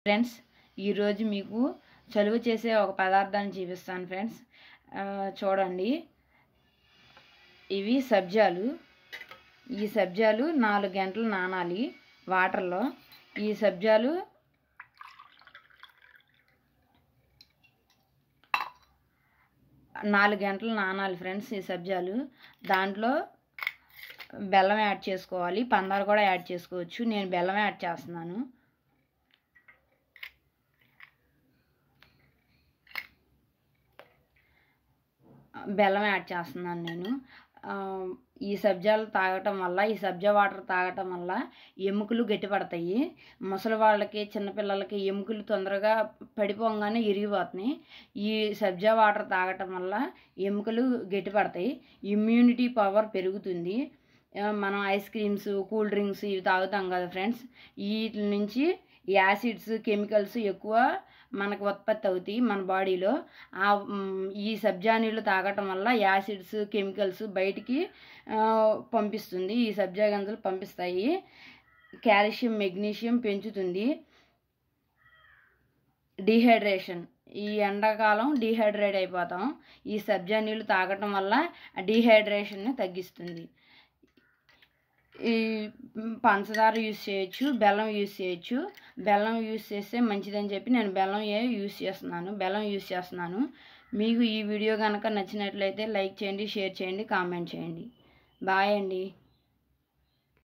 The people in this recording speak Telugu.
ఫ్రెండ్స్ ఈరోజు మీకు చలువ చేసే ఒక పదార్థాన్ని చూపిస్తాను ఫ్రెండ్స్. చూడండి, ఇవి సబ్జాలు. ఈ సబ్జాలు 4 గంటలు నానాలి వాటర్లో. ఈ సబ్జాలు నాలుగు గంటలు నానాలి ఫ్రెండ్స్. ఈ సబ్జాలు దాంట్లో బెల్లం యాడ్ చేసుకోవాలి, పందాలు కూడా యాడ్ చేసుకోవచ్చు. నేను బెల్లం యాడ్ చేస్తున్నాను. నేను ఈ సబ్జాలు తాగటం వల్ల, ఈ సబ్జా వాటర్ తాగటం వల్ల ఎముకలు గట్టిపడతాయి. ముసలి వాళ్ళకి, చిన్నపిల్లలకి ఎముకలు తొందరగా పడిపోగానే ఇరిగిపోతున్నాయి. ఈ సబ్జా వాటర్ తాగటం వల్ల ఎముకలు గట్టిపడతాయి, ఇమ్యూనిటీ పవర్ పెరుగుతుంది. మనం ఐస్ క్రీమ్స్, కూల్ డ్రింక్స్ ఇవి తాగుతాం కదా ఫ్రెండ్స్, వీటి నుంచి యాసిడ్స్, కెమికల్స్ ఎక్కువ మనకు ఉత్పత్తి అవుతాయి మన బాడీలో. ఈ సబ్జా నీళ్ళు తాగటం వల్ల యాసిడ్స్, కెమికల్స్ బయటికి పంపిస్తుంది. ఈ సబ్జా గింజలు పంపిస్తాయి. కాల్షియం, మెగ్నీషియం పెంచుతుంది. డీహైడ్రేషన్, ఈ ఎండాకాలం డీహైడ్రేట్ అయిపోతాం. ఈ సబ్జా నీళ్ళు తాగటం వల్ల డీహైడ్రేషన్ని తగ్గిస్తుంది. ఈ పంచదార యూస్ చేయొచ్చు, బెల్లం యూస్ చేయొచ్చు. బెల్లం యూస్ చేస్తే మంచిదని చెప్పి నేను బెల్లం యూస్ చేస్తున్నాను. మీకు ఈ వీడియో కనుక నచ్చినట్లయితే లైక్ చేయండి, షేర్ చేయండి, కామెంట్ చేయండి. బాయ్ అండి.